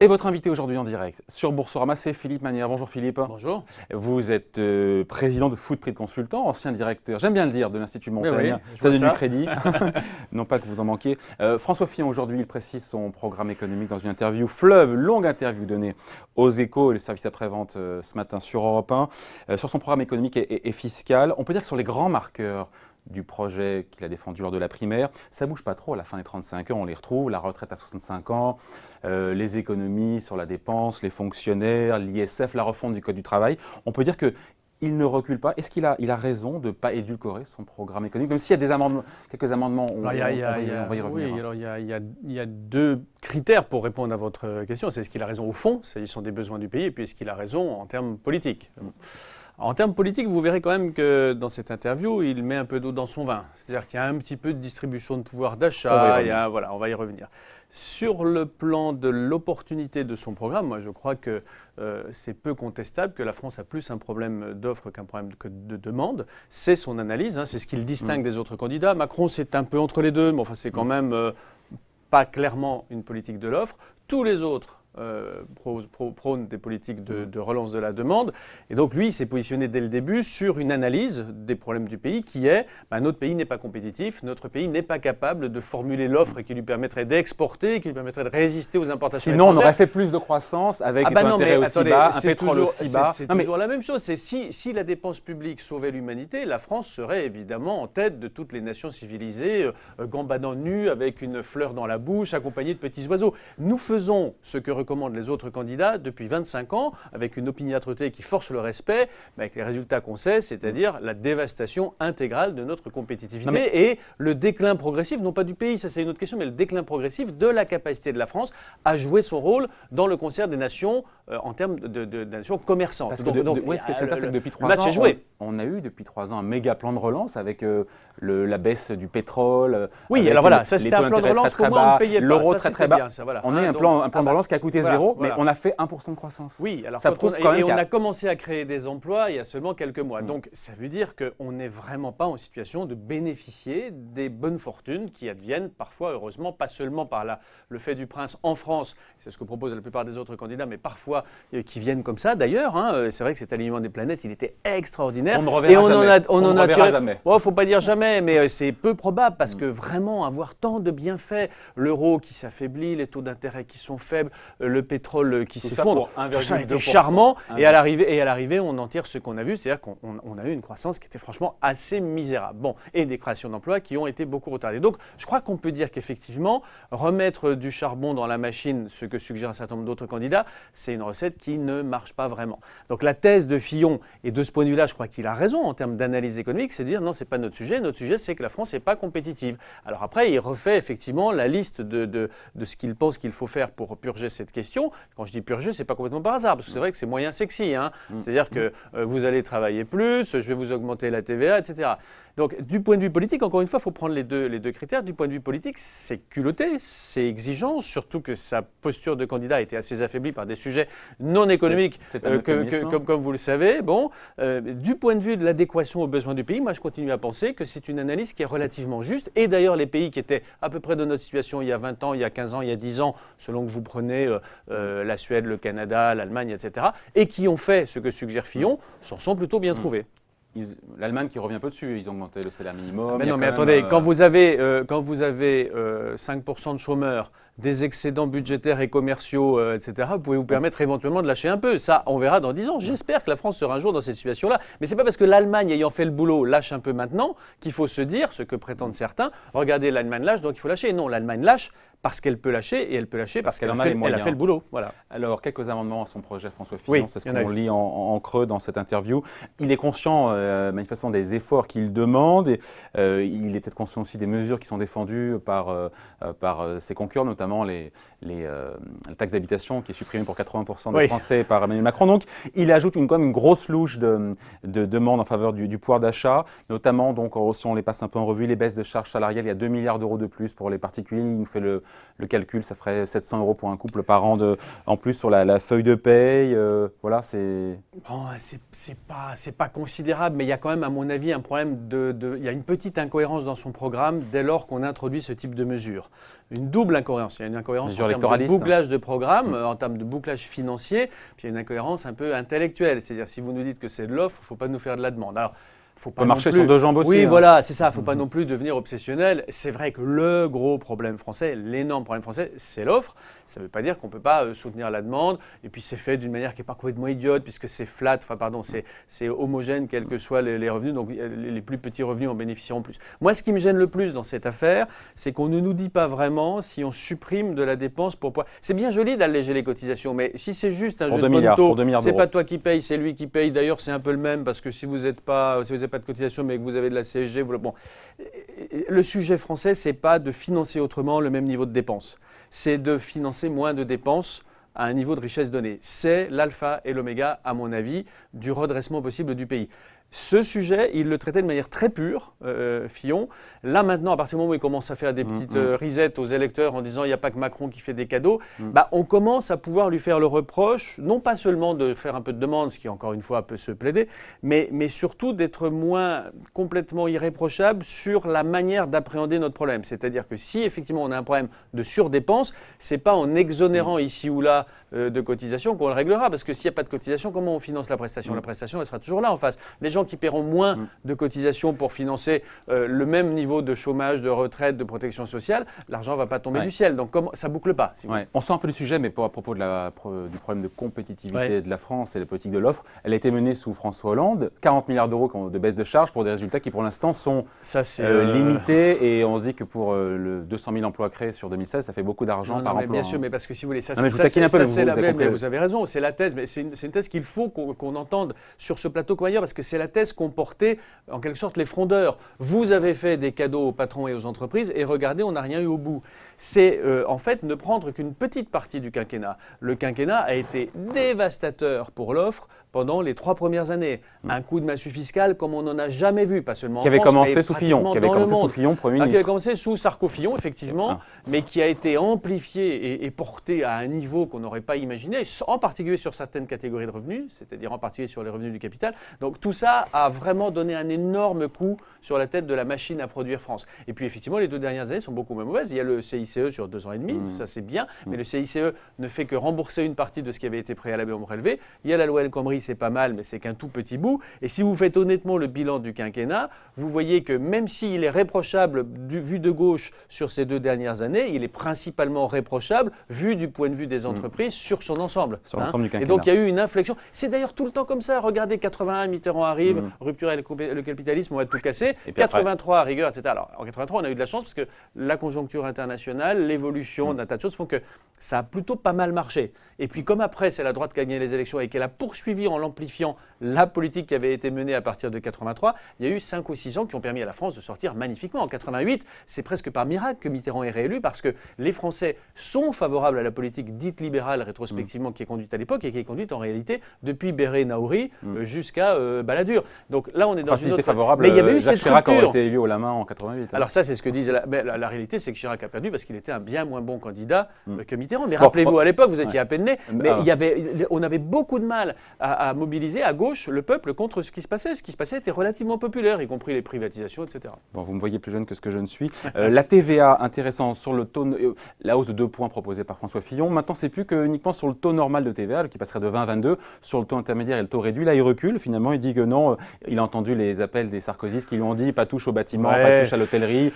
Et votre invité aujourd'hui en direct sur Boursorama, c'est Philippe Manière. Bonjour Philippe. Bonjour. Vous êtes président de Footprint Consultant, ancien directeur, j'aime bien le dire, de l'Institut Montaigne. Oui, ça donne du crédit, non pas que vous en manquiez. François Fillon, aujourd'hui, il précise son programme économique dans une interview Fleuve, longue interview donnée aux Échos et le service après-vente ce matin sur Europe 1, sur son programme économique et fiscal. On peut dire que sur les grands marqueurs du projet qu'il a défendu lors de la primaire, ça ne bouge pas trop. À la fin des 35 ans, on les retrouve, la retraite à 65 ans, les économies sur la dépense, les fonctionnaires, l'ISF, la refonte du Code du travail. On peut dire qu'il ne recule pas. Est-ce qu'il a raison de ne pas édulcorer son programme économique, même s'il y a des amendements, quelques amendements, on va y revenir. Oui, alors il y a deux critères pour répondre à votre question. C'est est-ce qu'il a raison au fond, s'agissant des besoins du pays, et puis est-ce qu'il a raison en termes politiques. En termes politiques, vous verrez quand même que dans cette interview, il met un peu d'eau dans son vin. C'est-à-dire qu'il y a un petit peu de distribution de pouvoir d'achat. On va y revenir. Sur le plan de l'opportunité de son programme, moi je crois que c'est peu contestable que la France a plus un problème d'offre qu'un problème de demande. C'est son analyse, c'est ce qui le distingue des autres candidats. Macron, c'est un peu entre les deux, mais enfin c'est quand même pas clairement une politique de l'offre. Tous les autres prône des politiques de relance de la demande. Et donc lui, il s'est positionné dès le début sur une analyse des problèmes du pays qui est notre pays n'est pas compétitif, notre pays n'est pas capable de formuler l'offre qui lui permettrait d'exporter, qui lui permettrait de résister aux importations étrangères. Sinon, on aurait fait plus de croissance avec un intérêt aussi bas, un pétrole aussi bas. C'est toujours la même chose. Si la dépense publique sauvait l'humanité, la France serait évidemment en tête de toutes les nations civilisées, gambadant nus avec une fleur dans la bouche, accompagnés de petits oiseaux. Nous faisons ce que recommandent les autres candidats depuis 25 ans, avec une opiniâtreté qui force le respect, mais avec les résultats qu'on sait, c'est-à-dire la dévastation intégrale de notre compétitivité et le déclin progressif, non pas du pays, ça c'est une autre question, mais le déclin progressif de la capacité de la France à jouer son rôle dans le concert des nations en termes de nations commerçantes. Parce que c'est que depuis 3 ans, on a eu depuis 3 ans un méga plan de relance avec la baisse du pétrole. Oui, alors voilà, ça c'était un plan de relance qu'au moins on ne payait pas. L'euro très très bas. Bien, ça, voilà. On a eu un plan de relance qui a coûté zéro, mais on a fait 1% de croissance. Oui, alors ça prouve quand même on a commencé à créer des emplois il y a seulement quelques mois. Donc ça veut dire qu'on n'est vraiment pas en situation de bénéficier des bonnes fortunes qui adviennent parfois, heureusement, pas seulement par le fait du prince en France, c'est ce que proposent la plupart des autres candidats, mais parfois qui viennent comme ça d'ailleurs. C'est vrai que cet alignement des planètes, il était extraordinaire. On ne reverra jamais. Bon, faut pas dire jamais, mais c'est peu probable parce que vraiment avoir tant de bienfaits, l'euro qui s'affaiblit, les taux d'intérêt qui sont faibles, le pétrole qui s'effondre, tout ça était charmant. Et à l'arrivée, on en tire ce qu'on a vu, c'est-à-dire qu'on a eu une croissance qui était franchement assez misérable. Bon, et des créations d'emplois qui ont été beaucoup retardées. Donc, je crois qu'on peut dire qu'effectivement, remettre du charbon dans la machine, ce que suggèrent un certain nombre d'autres candidats, c'est une recette qui ne marche pas vraiment. Donc, la thèse de Fillon, et de ce point de vue-là, je crois qu'il a raison en termes d'analyse économique, c'est de dire non, c'est pas notre sujet c'est que la France n'est pas compétitive. Alors après, il refait effectivement la liste de ce qu'il pense qu'il faut faire pour purger cette question. Quand je dis purger, c'est pas complètement par hasard, parce que c'est vrai que c'est moyen sexy. C'est-à-dire que vous allez travailler plus, je vais vous augmenter la TVA, etc. Donc, du point de vue politique, encore une fois, il faut prendre les deux critères. Du point de vue politique, c'est culotté, c'est exigeant, surtout que sa posture de candidat a été assez affaiblie par des sujets non économiques, comme vous le savez. Bon, du point de vue de l'adéquation aux besoins du pays, moi, je continue à penser que c'est une analyse qui est relativement juste. Et d'ailleurs, les pays qui étaient à peu près de notre situation il y a 20 ans, il y a 15 ans, il y a 10 ans, selon que vous prenez la Suède, le Canada, l'Allemagne, etc., et qui ont fait ce que suggère Fillon, s'en sont plutôt bien trouvés. L'Allemagne qui revient un peu dessus, ils ont augmenté le salaire minimum. Mais attendez, quand vous avez 5% de chômeurs, des excédents budgétaires et commerciaux, etc., vous pouvez vous permettre éventuellement de lâcher un peu. Ça, on verra dans 10 ans. J'espère que la France sera un jour dans cette situation-là. Mais ce n'est pas parce que l'Allemagne, ayant fait le boulot, lâche un peu maintenant, qu'il faut se dire, ce que prétendent certains, regardez, l'Allemagne lâche, donc il faut lâcher. Non, l'Allemagne lâche parce qu'elle peut lâcher, et elle peut lâcher parce qu'elle a fait le boulot. Voilà. Alors, quelques amendements à son projet, François Fillon, c'est ce qu'on lit en creux dans cette interview. Il est conscient, manifestement, des efforts qu'il demande, et il est peut-être conscient aussi des mesures qui sont défendues par ses concurrents, notamment la taxe d'habitation qui est supprimée pour 80% des Français par Emmanuel Macron. Donc, il ajoute quand même une grosse louche de demandes en faveur du pouvoir d'achat, notamment, donc, si on les passe un peu en revue, les baisses de charges salariales, il y a 2 milliards d'euros de plus pour les particuliers. Il nous fait le calcul, ça ferait 700 euros pour un couple par an en plus sur la feuille de paye. Voilà, c'est... Bon, c'est pas considérable, mais il y a quand même, à mon avis, un problème il y a une petite incohérence dans son programme dès lors qu'on introduit ce type de mesures. Une double incohérence. incohérence. Il y a une incohérence en termes de bouclage de programme, en termes de bouclage financier, puis il y a une incohérence un peu intellectuelle. C'est-à-dire, si vous nous dites que c'est de l'offre, il ne faut pas nous faire de la demande. Alors, faut pas marcher sur deux jambes aussi. Oui, voilà, c'est ça. Il ne faut pas non plus devenir obsessionnel. C'est vrai que le gros problème français, l'énorme problème français, c'est l'offre. Ça ne veut pas dire qu'on ne peut pas soutenir la demande. Et puis, c'est fait d'une manière qui n'est pas complètement idiote, puisque c'est flat, c'est homogène, quels que soient les revenus. Donc, les plus petits revenus en bénéficieront plus. Moi, ce qui me gêne le plus dans cette affaire, c'est qu'on ne nous dit pas vraiment si on supprime de la dépense pour pouvoir. C'est bien joli d'alléger les cotisations, mais si c'est juste un jeu de bonne taux, c'est pas toi qui paye, c'est lui qui paye. D'ailleurs, c'est un peu le même, parce que si vous n'avez pas de cotisation, mais que vous avez de la CSG, bon. Le sujet français, c'est pas de financer autrement le même niveau de dépenses. C'est de financer moins de dépenses à un niveau de richesse donné. C'est l'alpha et l'oméga, à mon avis, du redressement possible du pays. Ce sujet, il le traitait de manière très pure, Fillon. Là, maintenant, à partir du moment où il commence à faire des petites risettes aux électeurs en disant « il n'y a pas que Macron qui fait des cadeaux on commence à pouvoir lui faire le reproche, non pas seulement de faire un peu de demande, ce qui, encore une fois, peut se plaider, mais surtout d'être moins complètement irréprochable sur la manière d'appréhender notre problème. C'est-à-dire que si, effectivement, on a un problème de surdépense, ce n'est pas en exonérant ici ou là de cotisation qu'on le réglera. Parce que s'il n'y a pas de cotisation, comment on finance la prestation ? La prestation, elle sera toujours là en face. Les gens qui paieront moins de cotisations pour financer le même niveau de chômage, de retraite, de protection sociale, l'argent ne va pas tomber du ciel. Donc ça ne boucle pas. Si on sort un peu du sujet, mais à propos du problème de compétitivité de la France et la politique de l'offre, elle a été menée sous François Hollande, 40 milliards d'euros de baisse de charges pour des résultats qui pour l'instant sont limités. Et on se dit que pour le 200 000 emplois créés sur 2016, ça fait beaucoup d'argent par emploi. Bien sûr, mais parce que si vous voulez, vous avez raison, c'est une thèse qu'il faut qu'on entende sur ce plateau comme ailleurs, parce que c'est la thèse qu'ont portée en quelque sorte les frondeurs. Vous avez fait des cadeaux aux patrons et aux entreprises et regardez, on n'a rien eu au bout. C'est en fait ne prendre qu'une petite partie du quinquennat. Le quinquennat a été dévastateur pour l'offre pendant les 3 premières années. Un coup de massue fiscale comme on n'en a jamais vu, pas seulement en France, mais pratiquement dans le monde. Premier ministre. Qui avait commencé sous Sarko-Fillon, effectivement, mais qui a été amplifié et porté à un niveau qu'on n'aurait pas imaginé, en particulier sur certaines catégories de revenus, c'est-à-dire en particulier sur les revenus du capital. Donc tout ça a vraiment donné un énorme coup sur la tête de la machine à produire France. Et puis effectivement, les 2 dernières années sont beaucoup moins mauvaises. Il y a le CICE sur 2 ans et demi, ça c'est bien, mais le CICE ne fait que rembourser une partie de ce qui avait été préalablement prélevé. Il y a la loi El Khomri, c'est pas mal, mais c'est qu'un tout petit bout. Et si vous faites honnêtement le bilan du quinquennat, vous voyez que même s'il est réprochable vu de gauche sur ces 2 dernières années, il est principalement réprochable vu du point de vue des entreprises sur son ensemble. Sur l'ensemble du quinquennat. Et donc il y a eu une inflexion. C'est d'ailleurs tout le temps comme ça. Regardez, 81, Mitterrand arrive, rupture avec le capitalisme, on va tout casser. Et 83 à rigueur, etc. Alors en 83, on a eu de la chance parce que la conjoncture internationale, l'évolution d'un tas de choses font que ça a plutôt pas mal marché. Et puis comme après, c'est la droite qui a gagné les élections et qu'elle a poursuivi en l'amplifiant la politique qui avait été menée à partir de 83, il y a eu 5 ou 6 ans qui ont permis à la France de sortir magnifiquement. En 88, c'est presque par miracle que Mitterrand est réélu parce que les Français sont favorables à la politique dite libérale rétrospectivement qui est conduite à l'époque et qui est conduite en réalité depuis Béré-Naouri jusqu'à Balladur. Donc là, on est dans une autre... favorable, mais il y avait eu Jacques cette Chirac rupture. aurait été élu haut la main en 88. Alors ça, c'est ce que disent... La réalité, c'est que Chirac a perdu parce qu'il était un bien moins bon candidat que Mitterrand. Mais rappelez-vous, à l'époque, vous étiez à peine né, mais on avait beaucoup de mal à mobiliser à gauche le peuple contre ce qui se passait. Ce qui se passait était relativement populaire, y compris les privatisations, etc. Bon, vous me voyez plus jeune que ce que je ne suis. La TVA, intéressant, sur le taux, la hausse de 2 points proposée par François Fillon. Maintenant, c'est plus que uniquement sur le taux normal de TVA, qui passerait de 20 à 22, sur le taux intermédiaire et le taux réduit. Là, il recule. Finalement, il dit que non. Il a entendu les appels des sarkozystes qui lui ont dit pas touche au bâtiment, pas touche à l'hôtellerie.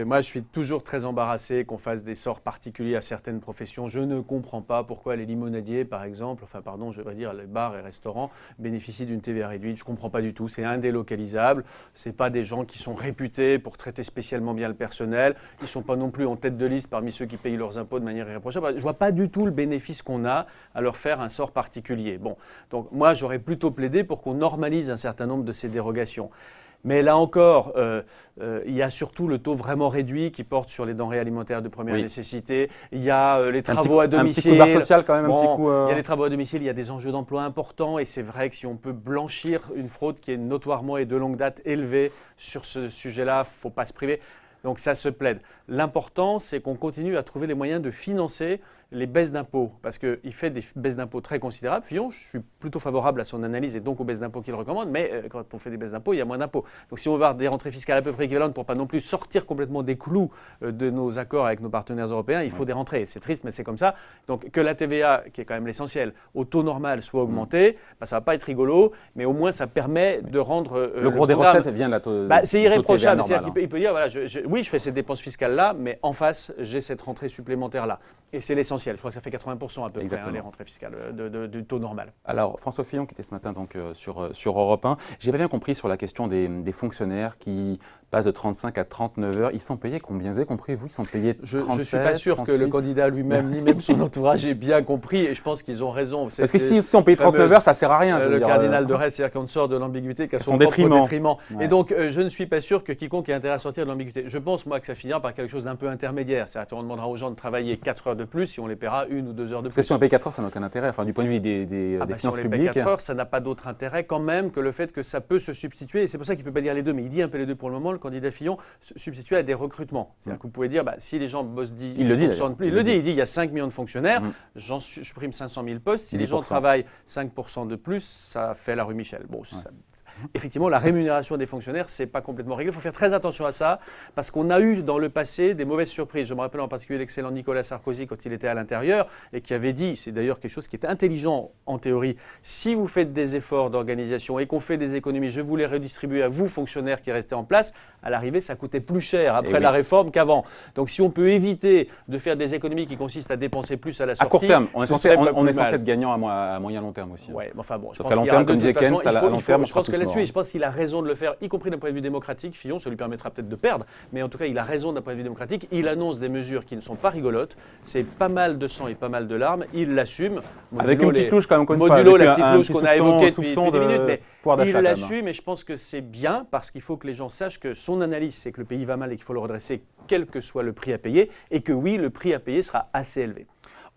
Moi, je suis toujours très embarrassé qu'on fasse des sorts particuliers à certaines professions. Je ne comprends pas pourquoi les limonadiers, par exemple, je vais dire les bars et restaurants, bénéficient d'une TVA réduite. Je ne comprends pas du tout. C'est indélocalisable. Ce n'est pas des gens qui sont réputés pour traiter spécialement bien le personnel. Ils ne sont pas non plus en tête de liste parmi ceux qui payent leurs impôts de manière irréprochable. Je ne vois pas du tout le bénéfice qu'on a à leur faire un sort particulier. Bon, donc moi, j'aurais plutôt plaidé pour qu'on normalise un certain nombre de ces dérogations. Mais là encore, il y a surtout le taux vraiment réduit qui porte sur les denrées alimentaires de première nécessité. Il y a les travaux à domicile. Un petit coup de barre social quand même, Il y a les travaux à domicile, il y a des enjeux d'emploi importants. Et c'est vrai que si on peut blanchir une fraude qui est notoirement et de longue date élevée sur ce sujet-là, il ne faut pas se priver. Donc ça se plaide. L'important, c'est qu'on continue à trouver les moyens de financer les baisses d'impôts, parce qu'il fait des baisses d'impôts très considérables. Fillon, je suis plutôt favorable à son analyse et donc aux baisses d'impôts qu'il recommande, mais quand on fait des baisses d'impôts, il y a moins d'impôts. Donc si on veut avoir des rentrées fiscales à peu près équivalentes pour pas non plus sortir complètement des clous de nos accords avec nos partenaires européens, il faut des rentrées. C'est triste, mais c'est comme ça. Donc que la TVA, qui est quand même l'essentiel, au taux normal soit augmentée, ça ne va pas être rigolo, mais au moins ça permet de rendre le gros des recettes vient de la taux. C'est irréprochable. Il peut dire, voilà, oui, je fais ces dépenses fiscales-là, mais en face, j'ai cette rentrée supplémentaire-là. Et c'est l'essentiel. Je crois que ça fait 80% à peu près, les rentrées fiscales du taux normal. Alors, François Fillon, qui était ce matin donc, sur Europe 1, j'ai pas bien compris sur la question des fonctionnaires qui passent de 35 à 39 heures. Ils sont payés combien? Vous avez compris, vous? Ils sont payés 37, je ne suis pas sûr 38. Que le candidat lui-même, ni même son entourage aient bien compris, et je pense qu'ils ont raison. Parce que si on paye 39 heures, ça ne sert à rien. Le cardinal de Retz, c'est-à-dire qu'on sort de l'ambiguïté qu'à son propre détriment. Ouais. Et donc, je ne suis pas sûr que quiconque ait intérêt à sortir de l'ambiguïté. Je pense, moi, que ça finira par quelque chose d'un peu intermédiaire. C'est-à-dire qu'on demandera aux gens de travailler 4 heures de plus si on les paiera 1 ou 2 heures de plus. Parce que si on paye 4 heures, ça n'a aucun intérêt. Enfin, du point de vue des finances publiques. Si on paye 4 heures, ça n'a pas d'autre intérêt quand même que le fait que ça peut se substituer. Et c'est pour ça qu'il ne peut pas dire les deux, mais il dit un peu les deux pour le moment, le candidat Fillon, substituer à des recrutements. C'est-à-dire que vous pouvez dire, si les gens bossent 10%, il dit, il y a 5 millions de fonctionnaires, je supprime 500 000 postes. Si les gens travaillent 5% de plus, ça fait la rue Michel. Bon, effectivement, la rémunération des fonctionnaires, ce n'est pas complètement réglé. Il faut faire très attention à ça, parce qu'on a eu dans le passé des mauvaises surprises. Je me rappelle en particulier l'excellent Nicolas Sarkozy quand il était à l'intérieur et qui avait dit, c'est d'ailleurs quelque chose qui est intelligent en théorie, si vous faites des efforts d'organisation et qu'on fait des économies, je vous les redistribue à vous, fonctionnaires qui restaient en place. À l'arrivée, ça coûtait plus cher après la réforme qu'avant. Donc si on peut éviter de faire des économies qui consistent à dépenser plus à la sortie, à court terme, on est censé être gagnant à moyen long terme aussi. Ouais, enfin bon, je pense qu'il y a de toute façon, à long terme, je pense qu'il a raison de le faire, y compris d'un point de vue démocratique. Fillon, ça lui permettra peut-être de perdre, mais en tout cas, il a raison d'un point de vue démocratique. Il annonce des mesures qui ne sont pas rigolotes. C'est pas mal de sang et pas mal de larmes. Il l'assume. Avec une petite louche, quand même, modulo la petite louche qu'on a évoquée depuis des minutes, mais il l'assume et je pense que c'est bien parce qu'il faut que les gens sachent que son analyse, c'est que le pays va mal et qu'il faut le redresser, quel que soit le prix à payer, et que oui, le prix à payer sera assez élevé.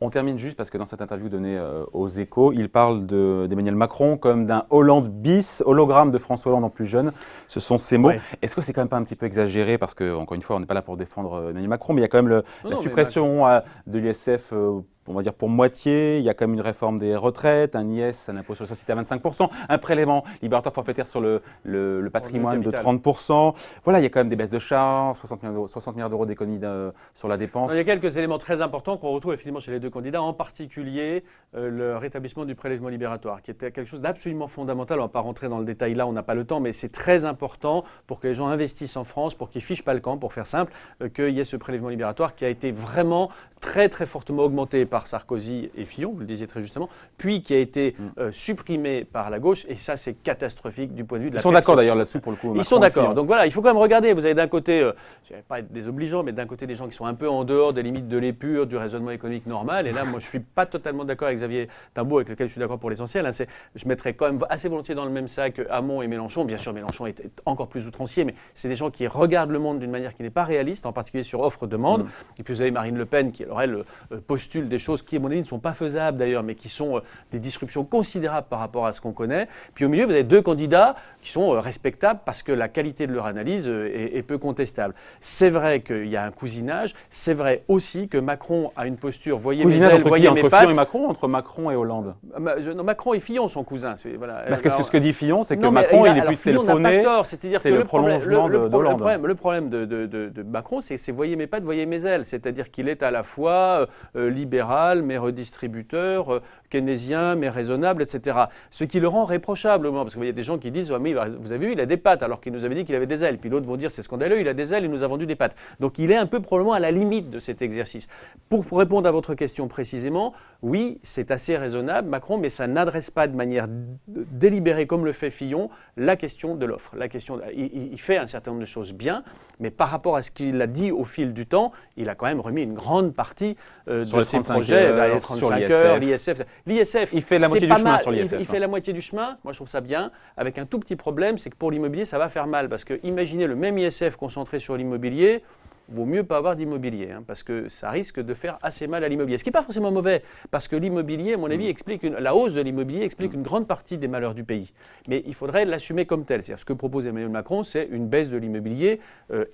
On termine juste parce que dans cette interview donnée aux Échos, il parle d'Emmanuel Macron comme d'un Hollande bis, hologramme de François Hollande en plus jeune. Ce sont ces mots. Ouais. Est-ce que c'est quand même pas un petit peu exagéré? Parce que, encore une fois, on n'est pas là pour défendre Emmanuel Macron, mais il y a quand même la suppression de l'ISF. On va dire pour moitié, il y a quand même une réforme des retraites, un IS, un impôt sur la société à 25%, un prélèvement libératoire forfaitaire sur le patrimoine de 30%. Voilà, il y a quand même des baisses de charges, 60 milliards d'euros d'économies sur la dépense. Il y a quelques éléments très importants qu'on retrouve effectivement chez les deux candidats, en particulier le rétablissement du prélèvement libératoire, qui était quelque chose d'absolument fondamental. On ne va pas rentrer dans le détail là, on n'a pas le temps, mais c'est très important pour que les gens investissent en France, pour qu'ils ne fichent pas le camp, pour faire simple, qu'il y ait ce prélèvement libératoire qui a été vraiment très très fortement augmenté par Sarkozy et Fillon, vous le disiez très justement, puis qui a été supprimé par la gauche, et ça c'est catastrophique du point de vue de la perception. Ils sont d'accord d'ailleurs là-dessus pour le coup. Ils sont d'accord, donc voilà, il faut quand même regarder, vous avez d'un côté, je ne vais pas être désobligeant, mais d'un côté des gens qui sont un peu en dehors des limites de l'épure, du raisonnement économique normal, et là moi je ne suis pas totalement d'accord avec Xavier Timbaud, avec lequel je suis d'accord pour l'essentiel, je mettrais quand même assez volontiers dans le même sac Hamon et Mélenchon. Bien sûr Mélenchon est encore plus outrancier, mais c'est des gens qui regardent le monde d'une manière qui n'est pas réaliste, en particulier sur offre-demande, et puis vous avez Marine Le Pen qui alors elle postule des choses qui à mon avis ne sont pas faisables d'ailleurs, mais qui sont des disruptions considérables par rapport à ce qu'on connaît. Puis au milieu, vous avez deux candidats qui sont respectables parce que la qualité de leur analyse est peu contestable. C'est vrai qu'il y a un cousinage, c'est vrai aussi que Macron a une posture, voyez mes ailes, voyez mes pattes. Entre Fillon et Macron, entre Macron et Hollande? Non, Macron et Fillon sont cousins. Voilà. Parce que ce que dit Fillon, c'est que Macron, il est plus c'est le fauné, c'est le prolongement de Hollande. Le problème de Macron, c'est voyez mes pattes, voyez mes ailes. C'est-à-dire qu'il est à la fois libéral, mais redistributeur, keynésien, mais raisonnable, etc. Ce qui le rend réprochable, parce qu'il y a des gens qui disent « mais vous avez vu, il a des pattes, alors qu'il nous avait dit qu'il avait des ailes ». Puis d'autres vont dire « c'est scandaleux, il a des ailes, il nous a vendu des pattes ». Donc il est un peu probablement à la limite de cet exercice. Pour répondre à votre question précisément, oui, c'est assez raisonnable, Macron, mais ça n'adresse pas de manière délibérée, comme le fait Fillon, la question de l'offre. Il fait un certain nombre de choses bien, mais par rapport à ce qu'il a dit au fil du temps, il a quand même remis une grande partie de ses projets, les 35 heures, l'ISF. L'ISF, il fait la moitié du chemin sur l'ISF. Il fait la moitié du chemin, moi je trouve ça bien, avec un tout petit problème, c'est que pour l'immobilier, ça va faire mal, parce que imaginez le même ISF concentré sur l'immobilier, vaut mieux pas avoir d'immobilier, hein, parce que ça risque de faire assez mal à l'immobilier. Ce qui n'est pas forcément mauvais, parce que l'immobilier, à mon avis, la hausse de l'immobilier explique une grande partie des malheurs du pays. Mais il faudrait l'assumer comme tel. C'est-à-dire, ce que propose Emmanuel Macron, c'est une baisse de l'immobilier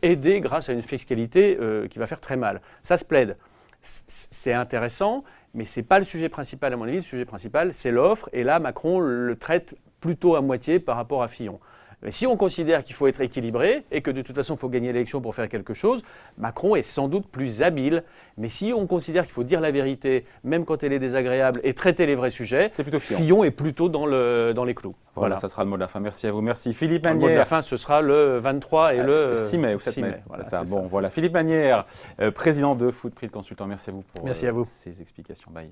aidée grâce à une fiscalité qui va faire très mal. Ça se plaide. C'est intéressant, mais ce n'est pas le sujet principal à mon avis. Le sujet principal, c'est l'offre. Et là, Macron le traite plutôt à moitié par rapport à Fillon. Mais si on considère qu'il faut être équilibré et que de toute façon il faut gagner l'élection pour faire quelque chose, Macron est sans doute plus habile. Mais si on considère qu'il faut dire la vérité, même quand elle est désagréable, et traiter les vrais sujets, Fillon est plutôt dans les clous. Voilà, ça sera le mot de la fin. Merci à vous. Merci Philippe Magnière. Le mot de la fin, ce sera le 23 et le 6 mai ou 7 mai. Voilà, ça. Bon, voilà. Philippe Magnière, président de Footprint Consultant. Merci à vous pour Merci à vous. ces explications. Bye.